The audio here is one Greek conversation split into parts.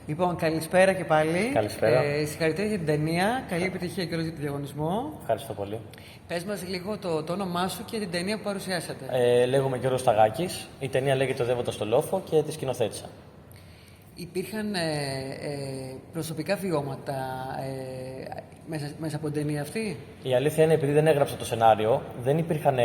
Λοιπόν, καλησπέρα και πάλι. Καλησπέρα. Συγχαρητήρια για την ταινία. Καλή επιτυχία και όλους για τον διαγωνισμό. Ευχαριστώ πολύ. Πες μας λίγο το όνομά σου και την ταινία που παρουσιάσατε. Λέγομαι Γιώργος Σταγάκης. Η ταινία λέγεται «Ο Δεύοντας στο Λόφο» και τη σκηνοθέτησα. Υπήρχαν προσωπικά βιώματα μέσα από την ταινία αυτή. Η αλήθεια είναι, επειδή δεν έγραψα το σενάριο, δεν υπήρχαν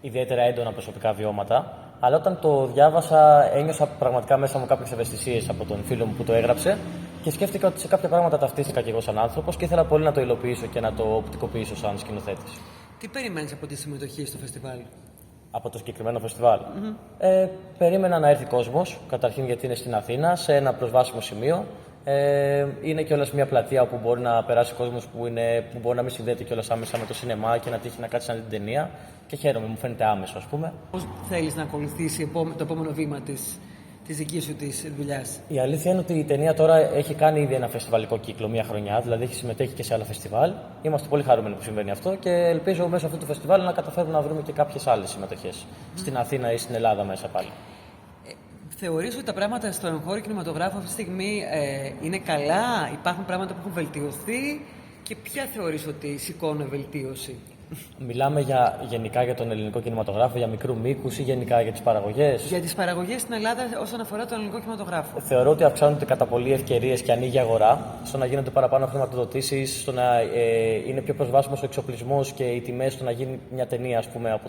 ιδιαίτερα έντονα προσωπικά βιώματα. Αλλά όταν το διάβασα, ένιωσα πραγματικά μέσα μου κάποιες ευαισθησίες από τον φίλο μου που το έγραψε και σκέφτηκα ότι σε κάποια πράγματα ταυτίστηκα και εγώ σαν άνθρωπος και ήθελα πολύ να το υλοποιήσω και να το οπτικοποιήσω σαν σκηνοθέτης. Τι περιμένεις από τη συμμετοχή στο φεστιβάλ? Από το συγκεκριμένο φεστιβάλ. Περίμενα να έρθει κόσμος, καταρχήν γιατί είναι στην Αθήνα, σε ένα προσβάσιμο σημείο. Είναι κιόλας μια πλατεία όπου μπορεί να περάσει κόσμος που μπορεί να μην συνδέεται κιόλας άμεσα με το σινεμά και να τύχει να κάτσει να δει την ταινία. Και χαίρομαι, μου φαίνεται άμεσο, ας πούμε. Πώς θέλεις να ακολουθήσει το επόμενο βήμα της δικής σου της δουλειάς? Η αλήθεια είναι ότι η ταινία τώρα έχει κάνει ήδη ένα φεστιβαλικό κύκλο μια χρονιά, δηλαδή έχει συμμετέχει και σε άλλα φεστιβάλ. Είμαστε πολύ χαρούμενοι που συμβαίνει αυτό και ελπίζω μέσω αυτού του φεστιβάλ να καταφέρουμε να βρούμε και κάποιες άλλες συμμετοχές στην Αθήνα ή στην Ελλάδα μέσα πάλι. Θεωρείς ότι τα πράγματα στο εγχώριο κινηματογράφο αυτή τη στιγμή είναι καλά, υπάρχουν πράγματα που έχουν βελτιωθεί και ποια θεωρείς ότι σηκώνουν βελτίωση? Μιλάμε γενικά για τον ελληνικό κινηματογράφο, για μικρού μήκους ή γενικά για τις παραγωγές? Για τις παραγωγές στην Ελλάδα όσον αφορά τον ελληνικό κινηματογράφο. Θεωρώ ότι αυξάνονται κατά πολύ ευκαιρίες και ανοίγει η αγορά, στο να γίνονται παραπάνω χρηματοδοτήσεις, στο να είναι πιο προσβάσιμος ο εξοπλισμός και οι τιμές, στο να γίνει μια ταινία, ας πούμε,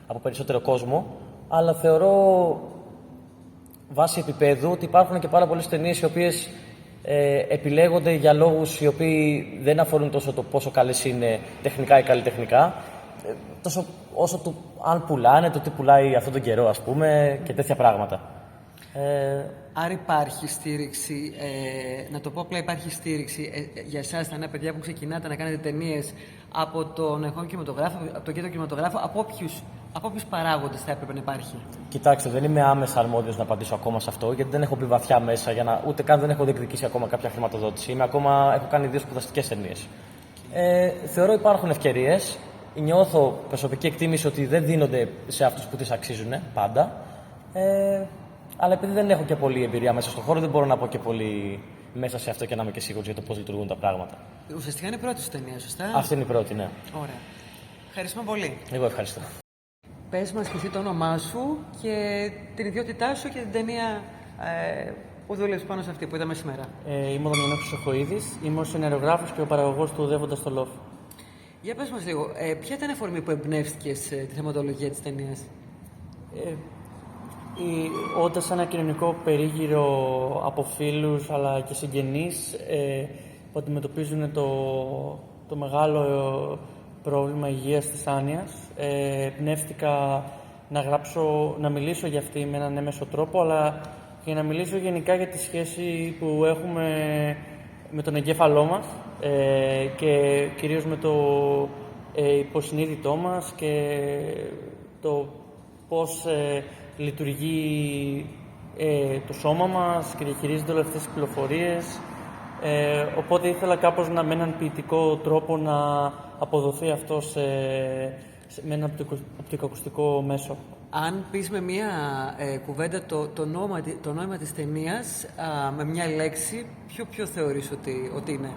από περισσότερο κόσμο. Αλλά θεωρώ, βάσει επίπεδου, ότι υπάρχουν και πάρα πολλές ταινίες οι οποίες επιλέγονται για λόγους οι οποίοι δεν αφορούν τόσο το πόσο καλές είναι τεχνικά ή καλλιτεχνικά, τόσο όσο αν πουλάνε, το τι πουλάει αυτόν τον καιρό, ας πούμε, και τέτοια πράγματα. Άρα υπάρχει στήριξη, να το πω απλά, υπάρχει στήριξη για εσάς τα νέα παιδιά που ξεκινάτε να κάνετε ταινίες από τον εγχώριο κινηματογράφο, από τον κέντρο κινηματογράφο, από ποιους παράγοντες θα έπρεπε να υπάρχει? Κοιτάξτε, δεν είμαι άμεσα αρμόδιος να απαντήσω ακόμα σε αυτό, γιατί δεν έχω μπει βαθιά μέσα, ούτε καν δεν έχω διεκδικήσει ακόμα κάποια χρηματοδότηση. Έχω κάνει 2 σπουδαστικές ταινίες. Θεωρώ υπάρχουν ευκαιρίες. Νιώθω προσωπική εκτίμηση ότι δεν δίνονται σε αυτούς που τις αξίζουν πάντα. Αλλά επειδή δεν έχω και πολλή εμπειρία μέσα στον χώρο, δεν μπορώ να πω και πολύ μέσα σε αυτό και να είμαι και σίγουρος για το πώς λειτουργούν τα πράγματα. Ουσιαστικά είναι η πρώτη σου ταινία, σωστά? Αυτή είναι η πρώτη, ναι. Ωραία. Ευχαριστούμε πολύ. Εγώ ευχαριστώ. Πες μας και εσύ το όνομά σου και την ιδιότητά σου και την ταινία που δούλεψες πάνω σε αυτή που είδαμε σήμερα. Είμαι ο Δαμιανός Χρυσοχοΐδης, είμαι ο σεναριογράφος και ο παραγωγός του Δεύοντα στο Λόφο. Για πες μας λίγο, ποια ήταν η αφορμή που εμπνεύστηκες τη θεματολογία της ταινίας? Όντας ένα κοινωνικό περίγυρο από φίλους αλλά και συγγενείς που αντιμετωπίζουν το μεγάλο πρόβλημα υγείας της άνοιας, πνεύστηκα να μιλήσω για αυτή με έναν έμεσο τρόπο, αλλά και να μιλήσω γενικά για τη σχέση που έχουμε με τον εγκέφαλό μας και κυρίως με το υποσυνείδητό μας και το πώς λειτουργεί το σώμα μας και διαχειρίζεται όλες αυτές τις πληροφορίες. Οπότε ήθελα κάπως με έναν ποιητικό τρόπο να αποδοθεί αυτό με ένα οπτικοακουστικό μέσο. Αν πεις με μία κουβέντα το νόημα της ταινίας, με μία λέξη, ποιο θεωρείς ότι είναι?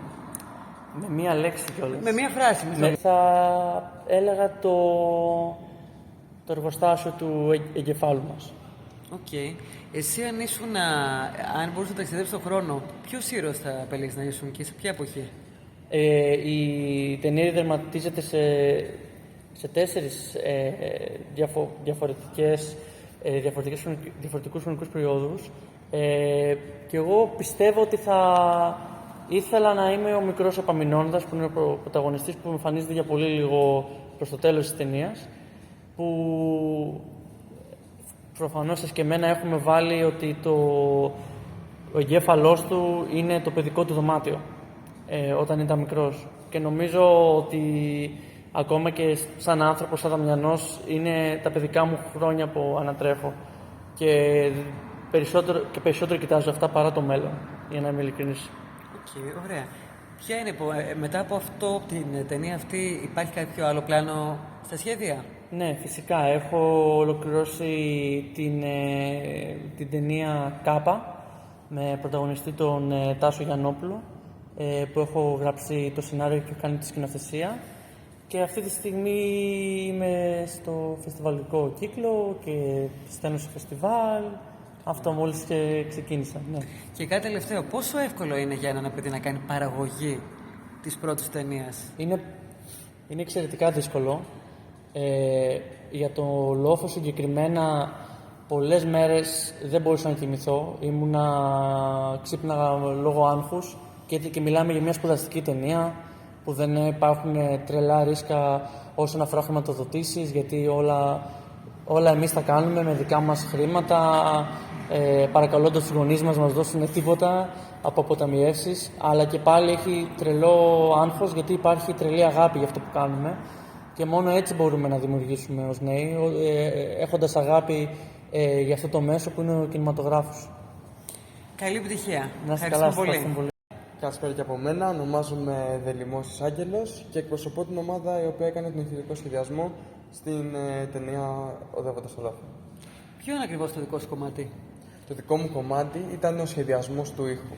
Με μία λέξη κιόλας. Με μία φράση. Θα έλεγα το εργοστάσιο του εγκεφάλου μας. Οκ. Εσύ αν μπορούσες να ταξιδέψεις στον χρόνο, ποιος ήρωας θα επέλεγες να ήσουν και σε ποια εποχή? Η ταινία δερματίζεται σε 4 διαφορετικούς χρονικούς περιόδους και εγώ πιστεύω ότι θα ήθελα να είμαι ο μικρός Επαμεινώνας, που είναι ο πρωταγωνιστής που εμφανίζεται για πολύ λίγο προς το τέλος της ταινίας, που προφανώς και εμένα έχουμε βάλει ότι ο εγκέφαλός του είναι το παιδικό του δωμάτιο όταν ήταν μικρός. Και νομίζω ότι ακόμα και σαν άνθρωπος, σαν Δαμιανός, είναι τα παιδικά μου χρόνια που ανατρέφω και περισσότερο κοιτάζω αυτά παρά το μέλλον, για να είμαι ειλικρινής. Οκ, ωραία. Ποια είναι, μετά από αυτό, την ταινία αυτή, υπάρχει κάποιο άλλο πλάνο στα σχέδια? Ναι, φυσικά. Έχω ολοκληρώσει την ταινία Κάπα, με πρωταγωνιστή τον Τάσο Γιαννόπουλο, που έχω γράψει το σενάριο και έχω κάνει τη σκηνοθεσία. Και αυτή τη στιγμή είμαι στο φεστιβαλικό κύκλο και στέλνω σε φεστιβάλ. Αυτό μόλις και ξεκίνησα. Ναι. Και κάτι τελευταίο, πόσο εύκολο είναι για έναν παιδί να κάνει παραγωγή της πρώτης ταινίας? Είναι εξαιρετικά δύσκολο. Για το Λόφο συγκεκριμένα, πολλές μέρες δεν μπορούσα να κοιμηθώ. Ξύπναγα λόγω άγχους και μιλάμε για μια σπουδαστική ταινία που δεν υπάρχουν τρελά ρίσκα όσον αφορά χρηματοδοτήσεις, γιατί όλα εμείς τα κάνουμε με δικά μας χρήματα, παρακαλώντας τους γονείς μας να μας δώσουν τίποτα από αποταμιεύσεις, αλλά και πάλι έχει τρελό άγχος γιατί υπάρχει τρελή αγάπη για αυτό που κάνουμε και μόνο έτσι μπορούμε να δημιουργήσουμε ως νέοι, έχοντας αγάπη για αυτό το μέσο που είναι ο κινηματογράφος. Καλή επιτυχία. Να είστε καλά, Ευχαριστούμε πολύ. Καλησπέρα και από μένα. Ονομάζομαι Δελημός Άγγελος και εκπροσωπώ την ομάδα η οποία έκανε τον ηχητικό σχεδιασμό στην ταινία Οδεύοντας στο Λόφο. Ποιο είναι ακριβώς το δικό σου κομμάτι? Το δικό μου κομμάτι ήταν ο σχεδιασμός του ήχου.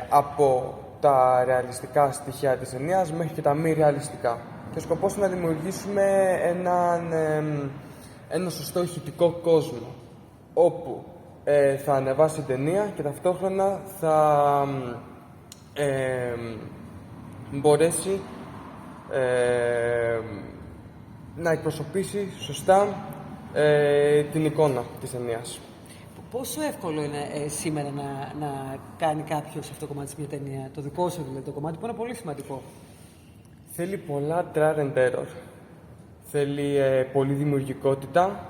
Από τα ρεαλιστικά στοιχεία της ταινίας μέχρι και τα μη ρεαλιστικά. Και ο σκοπός είναι να δημιουργήσουμε ένα σωστό ηχητικό κόσμο, όπου θα ανεβάσει την ταινία και ταυτόχρονα θα μπορέσει να εκπροσωπήσει σωστά την εικόνα της ταινίας. Πόσο εύκολο είναι σήμερα να κάνει κάποιος αυτό το κομμάτι σε μια ταινία, το δικό σου δηλαδή το κομμάτι που είναι πολύ σημαντικό? Θέλει πολλά trial and error. Θέλει πολλή δημιουργικότητα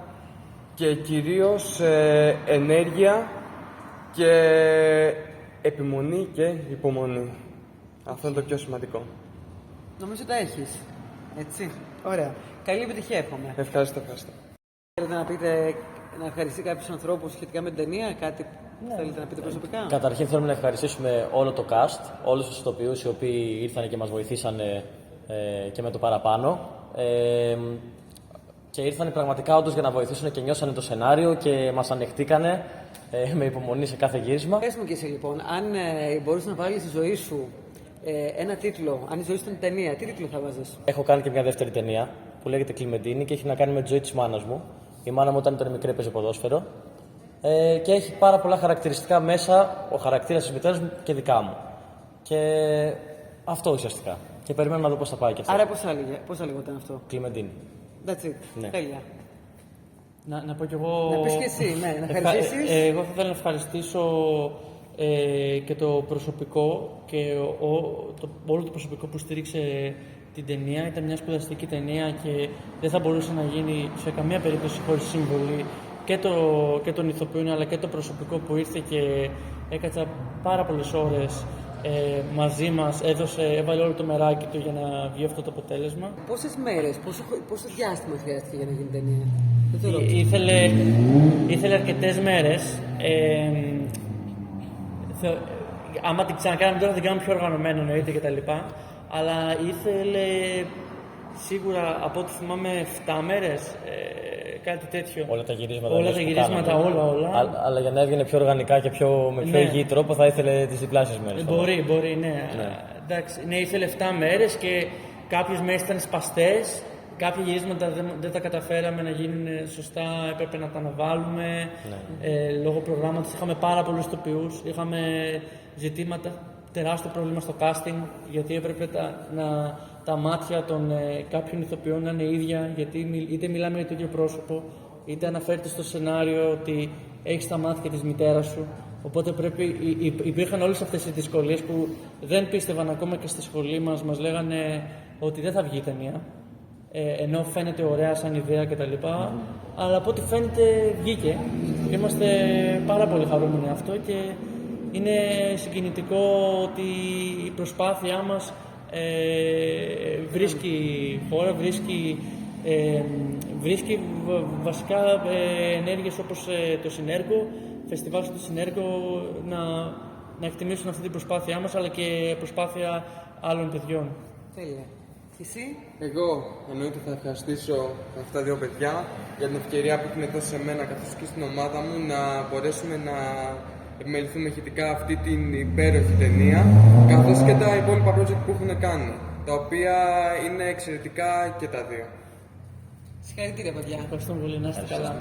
και κυρίως ενέργεια και επιμονή και υπομονή. Αυτό είναι το πιο σημαντικό. Νομίζω τα έχεις, έτσι. Ωραία. Καλή επιτυχία εύχομαι. Ευχαριστώ. Θέλετε να πείτε, να ευχαριστείτε κάποιους ανθρώπους σχετικά με την ταινία, κάτι θέλετε να πείτε προσωπικά? Καταρχήν θέλουμε να ευχαριστήσουμε όλο το cast, όλους τους ηθοποιούς οι οποίοι ήρθαν και μας βοηθήσαν και με το παραπάνω. Και ήρθαν πραγματικά όντως για να βοηθήσουν και νιώσανε το σενάριο και μας ανεχτήκανε με υπομονή σε κάθε γύρισμα. Πες μου και εσύ λοιπόν, αν μπορείς να βάλεις στη ζωή σου ένα τίτλο, αν η ζωή σου ήταν ταινία, τι τίτλο θα βάζεις? Έχω κάνει και μια δεύτερη ταινία που λέγεται Κλιμεντίνη και έχει να κάνει με τη ζωή της μάνας μου. Η μάνα μου όταν ήταν μικρή έπαιζε ποδόσφαιρο και έχει πάρα πολλά χαρακτηριστικά μέσα, ο χαρακτήρας της μητέρας μου και δικά μου. Και αυτό ουσιαστικά. Και περιμένω να δω πώς θα πάει και αυτό. Άρα πώς θα λεγόταν αυτό? Κλιμεντίνη. That's it. Ναι. Τέλεια. Να πω κι εγώ... Να πεις και εσύ, ναι, να ευχαριστήσεις. Εγώ θα ήθελα να ευχαριστήσω και το προσωπικό και όλο το προσωπικό που στήριξε την ταινία. Ήταν μια σπουδαστική ταινία και δεν θα μπορούσε να γίνει σε καμία περίπτωση χωρίς συμβολή και των ηθοποιών αλλά και το προσωπικό που ήρθε και έκατσα πάρα πολλές ώρες μαζί μας, έβαλε όλο το μεράκι του για να βγει αυτό το αποτέλεσμα. Πόσες μέρες, πόσο διάστημα χρειάστηκε για να γίνει ταινία? Δεν το ρώτησα. Ήθελε αρκετές μέρες. Άμα την ξανακάναμε τώρα θα την κάνουμε πιο οργανωμένο εννοείται κτλ. Αλλά ήθελε σίγουρα από ό,τι θυμάμαι 7 μέρες, κάτι τέτοιο. Όλα τα γυρίσματα. Όλα. Αλλά για να έβγαινε πιο οργανικά και με πιο υγιή τρόπο θα ήθελε τις διπλάσιες μέρες. Μπορεί, ναι. Εντάξει, ναι, ήθελε 7 μέρες και κάποιες μέρες ήταν σπαστές. Κάποια γυρίσματα δεν τα καταφέραμε να γίνουν σωστά, έπρεπε να τα αναβάλουμε. Λόγω προγράμματος είχαμε πάρα πολλούς ηθοποιούς, είχαμε ζητήματα, τεράστιο πρόβλημα στο casting, γιατί έπρεπε τα μάτια των κάποιων ηθοποιών να είναι ίδια, γιατί είτε μιλάμε για το ίδιο πρόσωπο, είτε αναφέρεται στο σενάριο ότι έχεις τα μάτια της μητέρας σου. Οπότε υπήρχαν όλες αυτές οι δυσκολίες που δεν πίστευαν ακόμα και στη σχολή μας λέγανε ότι δεν θα βγει η ταινία. Ενώ φαίνεται ωραία σαν ιδέα κτλ. Αλλά από ό,τι φαίνεται βγήκε. Είμαστε πάρα πολύ χαρούμενοι αυτό και είναι συγκινητικό ότι η προσπάθειά μας βρίσκει χώρα, βρίσκει βασικά ενέργειες όπως το Συνέργο, φεστιβάλ στο Συνέργο να εκτιμήσουν αυτή την προσπάθειά μας αλλά και προσπάθεια άλλων παιδιών. Τέλεια. Εσύ? Εγώ εννοείται θα ευχαριστήσω αυτά τα δύο παιδιά για την ευκαιρία που έχουν δώσει σε μένα καθώς και στην ομάδα μου να μπορέσουμε να επιμεληθούμε ηχητικά αυτή την υπέροχη ταινία, καθώς και τα υπόλοιπα project που έχουν κάνει, τα οποία είναι εξαιρετικά και τα δύο. Συγχαρητήρια, παιδιά. Ευχαριστούμε πολύ, να είστε καλά.